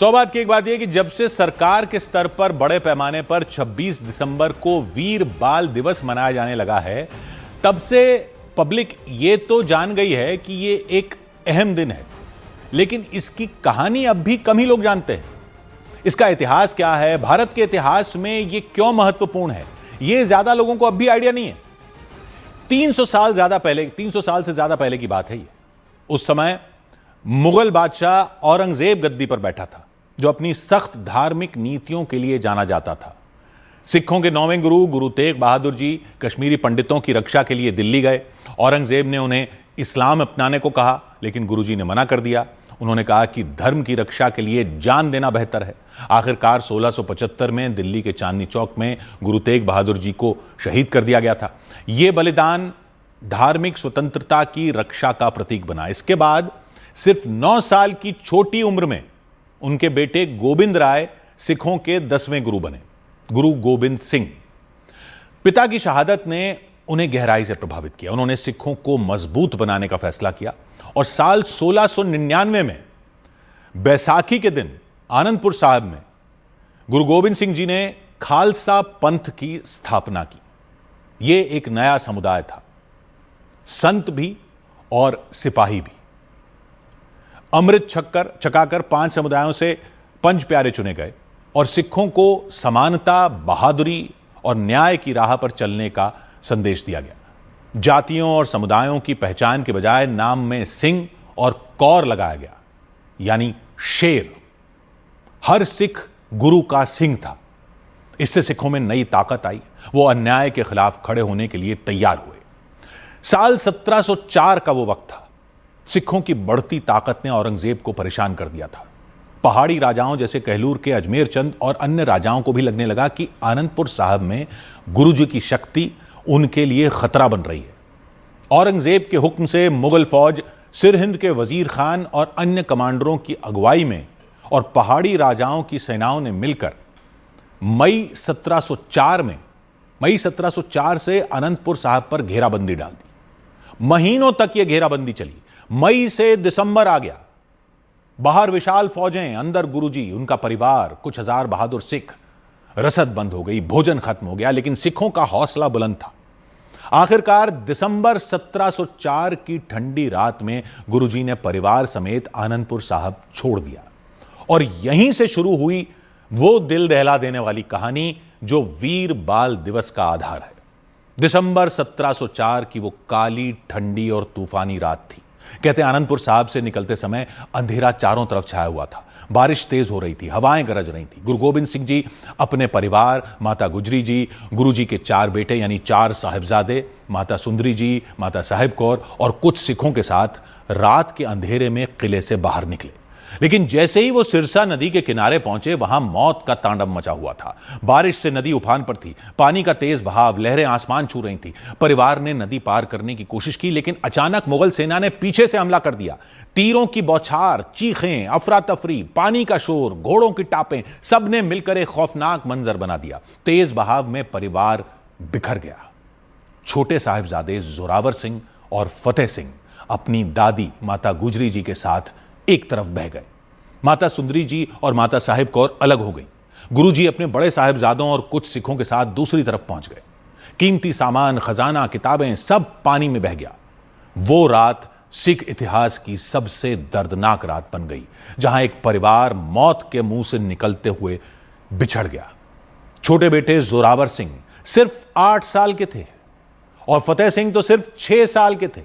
सौभाग्य की एक बात यह कि जब से सरकार के स्तर पर बड़े पैमाने पर 26 दिसंबर को वीर बाल दिवस मनाया जाने लगा है, तब से पब्लिक ये तो जान गई है कि ये एक अहम दिन है, लेकिन इसकी कहानी अब भी कम ही लोग जानते हैं। इसका इतिहास क्या है, भारत के इतिहास में ये क्यों महत्वपूर्ण है, ये ज्यादा लोगों को अब भी आइडिया नहीं है। 300 साल से ज्यादा पहले की बात है ये। उस समय मुगल बादशाह औरंगजेब गद्दी पर बैठा था, जो अपनी सख्त धार्मिक नीतियों के लिए जाना जाता था। सिखों के 9वें गुरु तेग बहादुर जी कश्मीरी पंडितों की रक्षा के लिए दिल्ली गए। औरंगजेब ने उन्हें इस्लाम अपनाने को कहा, लेकिन गुरुजी ने मना कर दिया। उन्होंने कहा कि धर्म की रक्षा के लिए जान देना बेहतर है। आखिरकार 1675 में दिल्ली के चांदनी चौक में गुरु तेग बहादुर जी को शहीद कर दिया गया था। यह बलिदान धार्मिक स्वतंत्रता की रक्षा का प्रतीक बना। इसके बाद सिर्फ 9 साल की छोटी उम्र में उनके बेटे गोविंद राय सिखों के 10वें गुरु बने, गुरु गोबिंद सिंह। पिता की शहादत ने उन्हें गहराई से प्रभावित किया। उन्होंने सिखों को मजबूत बनाने का फैसला किया और साल 1699 में बैसाखी के दिन आनंदपुर साहिब में गुरु गोबिंद सिंह जी ने खालसा पंथ की स्थापना की। यह एक नया समुदाय था, संत भी और सिपाही भी। अमृत छकाकर 5 समुदायों से 5 प्यारे चुने गए और सिखों को समानता, बहादुरी और न्याय की राह पर चलने का संदेश दिया गया। जातियों और समुदायों की पहचान के बजाय नाम में सिंह और कौर लगाया गया, यानी शेर। हर सिख गुरु का सिंह था। इससे सिखों में नई ताकत आई। वो अन्याय के खिलाफ खड़े होने के लिए तैयार हुए। साल 1704 का वो वक्त था। सिखों की बढ़ती ताकत ने औरंगजेब को परेशान कर दिया था। पहाड़ी राजाओं जैसे कहलूर के अजमेर चंद और अन्य राजाओं को भी लगने लगा कि आनंदपुर साहिब में गुरुजी की शक्ति उनके लिए खतरा बन रही है। औरंगजेब के हुक्म से मुगल फौज सिरहिंद के वजीर खान और अन्य कमांडरों की अगुवाई में और पहाड़ी राजाओं की सेनाओं ने मिलकर मई 1704 से आनंदपुर साहिब पर घेराबंदी डाल दी। महीनों तक यह घेराबंदी चली। मई से दिसंबर आ गया। बाहर विशाल फौजें, अंदर गुरुजी, उनका परिवार, कुछ हजार बहादुर सिख। रसद बंद हो गई, भोजन खत्म हो गया, लेकिन सिखों का हौसला बुलंद था। आखिरकार दिसंबर 1704 की ठंडी रात में गुरुजी ने परिवार समेत आनंदपुर साहिब छोड़ दिया। और यहीं से शुरू हुई वो दिल दहला देने वाली कहानी जो वीर बाल दिवस का आधार है। दिसंबर 1704 की वो काली, ठंडी और तूफानी रात थी। कहते हैं आनंदपुर साहिब से निकलते समय अंधेरा चारों तरफ छाया हुआ था। बारिश तेज हो रही थी, हवाएं गरज रही थी। गुरु गोबिंद सिंह जी अपने परिवार, माता गुजरी जी, गुरु जी के 4 बेटे यानी 4 साहिबजादे, माता सुंदरी जी, माता साहिब कौर और कुछ सिखों के साथ रात के अंधेरे में किले से बाहर निकले। लेकिन जैसे ही वो सिरसा नदी के किनारे पहुंचे, वहां मौत का तांडव मचा हुआ था। बारिश से नदी उफान पर थी, पानी का तेज बहाव, लहरें आसमान छू रही थी। परिवार ने नदी पार करने की कोशिश की, लेकिन अचानक मुगल सेना ने पीछे से हमला कर दिया। तीरों की बौछार, चीखें, अफरा तफरी, पानी का शोर, घोड़ों की टापें, सबने मिलकर एक खौफनाक मंजर बना दिया। तेज बहाव में परिवार बिखर गया। छोटे साहिबजादे जोरावर सिंह और फतेह सिंह अपनी दादी माता गुजरी जी के साथ एक तरफ बह गए। माता सुंदरी जी और माता साहिब कौर अलग हो गई। गुरुजी अपने बड़े साहिबजादों और कुछ सिखों के साथ दूसरी तरफ पहुंच गए। कीमती सामान, खजाना, किताबें सब पानी में बह गया। वो रात सिख इतिहास की सबसे दर्दनाक रात बन गई, जहां एक परिवार मौत के मुंह से निकलते हुए बिछड़ गया। छोटे बेटे जोरावर सिंह सिर्फ 8 साल के थे और फतेह सिंह तो सिर्फ 6 साल के थे।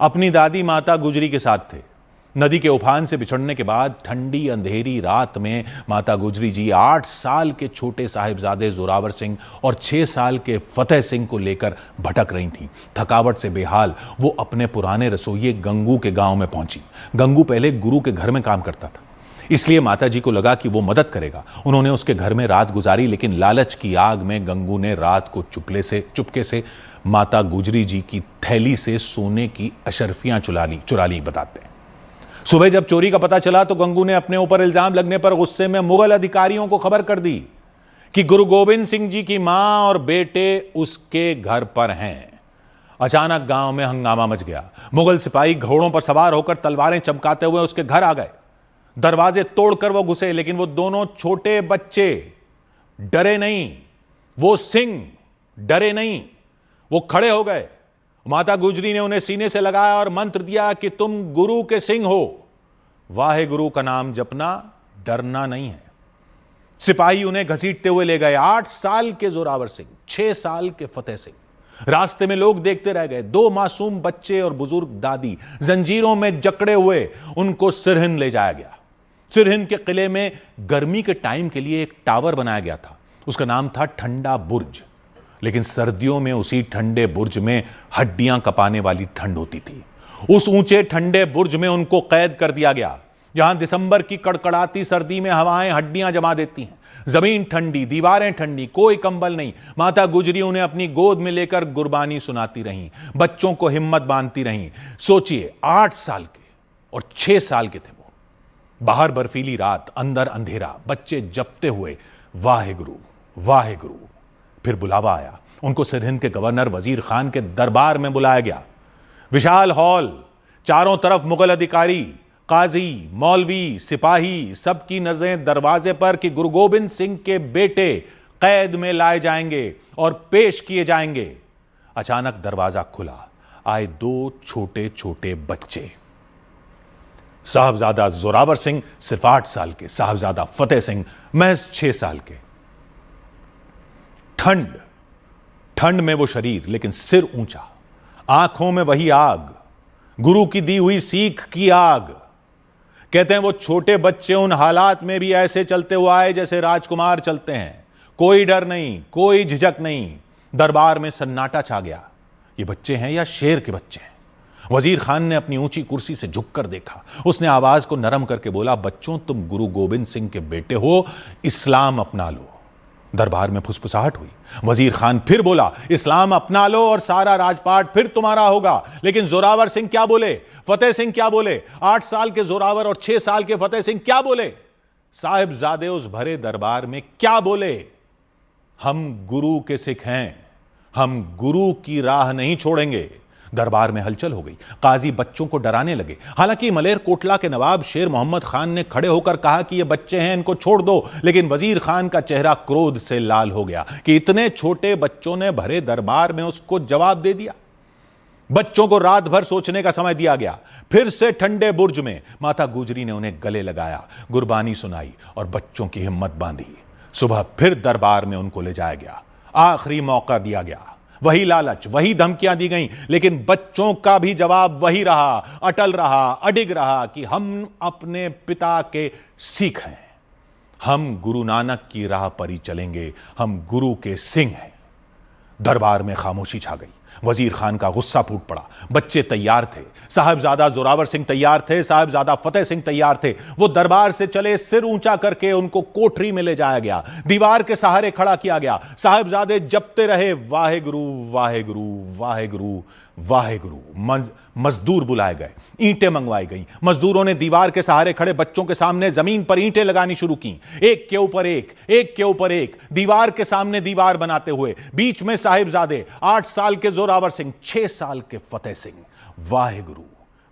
अपनी दादी माता गुजरी के साथ थे। नदी के उफान से बिछड़ने के बाद ठंडी अंधेरी रात में माता गुजरी जी 8 साल के छोटे साहिबजादे जोरावर सिंह और 6 साल के फतेह सिंह को लेकर भटक रही थीं। थकावट से बेहाल वो अपने पुराने रसोइये गंगू के गांव में पहुंची। गंगू पहले गुरु के घर में काम करता था, इसलिए माता जी को लगा कि वो मदद करेगा। उन्होंने उसके घर में रात गुजारी, लेकिन लालच की आग में गंगू ने रात को चुपके से माता गुजरी जी की थैली से सोने की अशर्फियां चुरा ली बताते हैं। सुबह जब चोरी का पता चला तो गंगू ने अपने ऊपर इल्जाम लगने पर गुस्से में मुगल अधिकारियों को खबर कर दी कि गुरु गोबिंद सिंह जी की मां और बेटे उसके घर पर हैं। अचानक गांव में हंगामा मच गया। मुगल सिपाही घोड़ों पर सवार होकर तलवारें चमकाते हुए उसके घर आ गए। दरवाजे तोड़कर वो घुसे, लेकिन वो दोनों छोटे बच्चे डरे नहीं, वो सिंह डरे नहीं, वो खड़े हो गए। माता गुजरी ने उन्हें सीने से लगाया और मंत्र दिया कि तुम गुरु के सिंह हो, वाहे गुरु का नाम जपना, डरना नहीं है। सिपाही उन्हें घसीटते हुए ले गए। 8 साल के जोरावर सिंह, 6 साल के फतेह सिंह। रास्ते में लोग देखते रह गए। 2 मासूम बच्चे और बुजुर्ग दादी जंजीरों में जकड़े हुए उनको सिरहिंद ले जाया गया। सिरहिंद के किले में गर्मी के टाइम के लिए एक टावर बनाया गया था, उसका नाम था ठंडा बुर्ज। लेकिन सर्दियों में उसी ठंडे बुर्ज में हड्डियां कपाने वाली ठंड होती थी। उस ऊंचे ठंडे बुर्ज में उनको कैद कर दिया गया, जहां दिसंबर की कड़कड़ाती सर्दी में हवाएं हड्डियां जमा देती हैं। जमीन ठंडी, दीवारें ठंडी, कोई कंबल नहीं। माता गुजरी उन्हें अपनी गोद में लेकर गुरबानी सुनाती रहीं, बच्चों को हिम्मत बांधती रहीं। सोचिए, 8 साल के और 6 साल के थे वो। बाहर बर्फीली रात, अंदर अंधेरा, बच्चे जपते हुए वाहे गुरु, वाहे गुरु। फिर बुलावा आया। उनको सिरहिंद के गवर्नर वजीर खान के दरबार में बुलाया गया। विशाल हॉल, चारों तरफ मुगल अधिकारी, काजी, मौलवी, सिपाही, सबकी नजरें दरवाजे पर कि गुरु गोबिंद सिंह के बेटे कैद में लाए जाएंगे और पेश किए जाएंगे। अचानक दरवाजा खुला। आए 2 छोटे छोटे बच्चे। साहबजादा जोरावर सिंह सिर्फ 8 साल के, साहबजादा फतेह सिंह महज 6 साल के। ठंड में वो शरीर, लेकिन सिर ऊंचा, आंखों में वही आग, गुरु की दी हुई सीख की आग। कहते हैं वो छोटे बच्चे उन हालात में भी ऐसे चलते हुए आए जैसे राजकुमार चलते हैं। कोई डर नहीं, कोई झिझक नहीं। दरबार में सन्नाटा छा गया। ये बच्चे हैं या शेर के बच्चे हैं? वजीर खान ने अपनी ऊंची कुर्सी से झुककर देखा। उसने आवाज को नरम करके बोला, बच्चों, तुम गुरु गोबिंद सिंह के बेटे हो, इस्लाम अपना लो। दरबार में फुसफुसाहट हुई। वजीर खान फिर बोला, इस्लाम अपना लो और सारा राजपाट फिर तुम्हारा होगा। लेकिन जोरावर सिंह क्या बोले, फतेह सिंह क्या बोले? 8 साल के जोरावर और 6 साल के फतेह सिंह क्या बोले? साहिबजादे उस भरे दरबार में क्या बोले? हम गुरु के सिख हैं, हम गुरु की राह नहीं छोड़ेंगे। दरबार में हलचल हो गई। काजी बच्चों को डराने लगे। हालांकि मलेर कोटला के नवाब शेर मोहम्मद खान ने खड़े होकर कहा कि ये बच्चे हैं, इनको छोड़ दो। लेकिन वजीर खान का चेहरा क्रोध से लाल हो गया कि इतने छोटे बच्चों ने भरे दरबार में उसको जवाब दे दिया। बच्चों को रात भर सोचने का समय दिया गया। फिर से ठंडे बुर्ज में माता गुजरी ने उन्हें गले लगाया, गुरबानी सुनाई और बच्चों की हिम्मत बांधी। सुबह फिर दरबार में उनको ले जाया गया। आखिरी मौका दिया गया। वही लालच, वही धमकियां दी गईं, लेकिन बच्चों का भी जवाब वही रहा, अटल रहा, अडिग रहा कि हम अपने पिता के सिख हैं, हम गुरु नानक की राह पर ही चलेंगे, हम गुरु के सिंह हैं। दरबार में खामोशी छा गई। वजीर खान का गुस्सा फूट पड़ा। बच्चे तैयार थे, साहबजादा जोरावर सिंह तैयार थे, साहबजादा फतेह सिंह तैयार थे। वो दरबार से चले, सिर ऊंचा करके उनको कोठरी में ले जाया गया, दीवार के सहारे खड़ा किया गया। साहबजादे जपते रहे, वाहे गुरु, वाहे गुरु, वाहे गुरु, वाहे गुरु। मजदूर बुलाए गए, ईंटें मंगवाई गई। मजदूरों ने दीवार के सहारे खड़े बच्चों के सामने जमीन पर ईंटें लगानी शुरू की, एक के ऊपर एक, एक के ऊपर एक, दीवार के सामने दीवार बनाते हुए। बीच में साहिबजादे, 8 साल के जोरावर सिंह, 6 साल के फतेह सिंह। वाहे गुरु,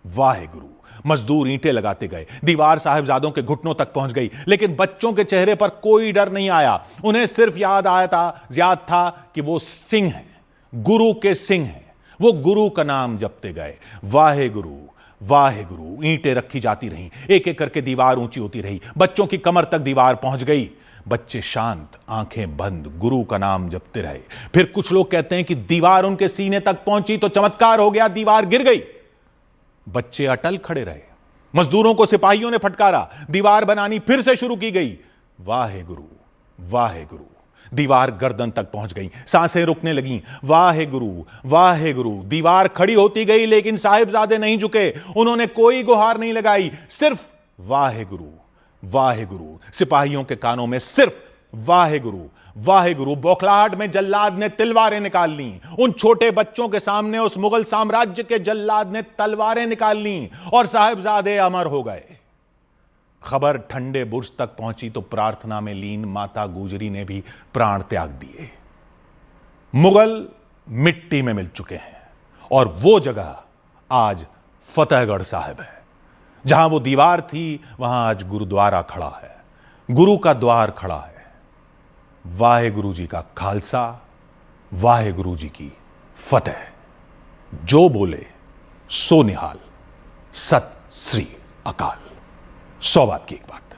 वाहे गुरु। मजदूर ईंटें लगाते गए। दीवार साहिबजादों के घुटनों तक पहुंच गई, लेकिन बच्चों के चेहरे पर कोई डर नहीं आया। उन्हें सिर्फ याद था कि वो सिंह हैं, गुरु के सिंह हैं। वो गुरु का नाम जपते गए, वाहे गुरु, वाहे गुरु। ईंटें रखी जाती रहीं, एक एक करके दीवार ऊंची होती रही। बच्चों की कमर तक दीवार पहुंच गई। बच्चे शांत, आंखें बंद, गुरु का नाम जपते रहे। फिर कुछ लोग कहते हैं कि दीवार उनके सीने तक पहुंची तो चमत्कार हो गया, दीवार गिर गई। बच्चे अटल खड़े रहे। मजदूरों को सिपाहियों ने फटकारा, दीवार बनानी फिर से शुरू की गई। वाहे गुरु, वाहे गुरु। दीवार गर्दन तक पहुंच गई, सांसें रुकने लगीं। वाहे गुरु, वाहे गुरु। दीवार खड़ी होती गई, लेकिन साहिबजादे नहीं झुके। उन्होंने कोई गुहार नहीं लगाई, सिर्फ वाहे गुरु, वाहे गुरु। सिपाहियों के कानों में सिर्फ वाहे गुरु, वाहे गुरु। बौखलाहट में जल्लाद ने तलवारें निकाल ली। उन छोटे बच्चों के सामने उस मुगल साम्राज्य के जल्लाद ने तलवारें निकाल ली और साहिबजादे अमर हो गए। खबर ठंडे बुर्ज तक पहुंची तो प्रार्थना में लीन माता गुजरी ने भी प्राण त्याग दिए। मुगल मिट्टी में मिल चुके हैं और वो जगह आज फतेहगढ़ साहिब है। जहां वो दीवार थी वहां आज गुरुद्वारा खड़ा है, गुरु का द्वार खड़ा है। वाहे गुरु जी का खालसा, वाहे गुरु जी की फतेह। जो बोले सो निहाल, सत श्री अकाल। 100 बात की एक बात।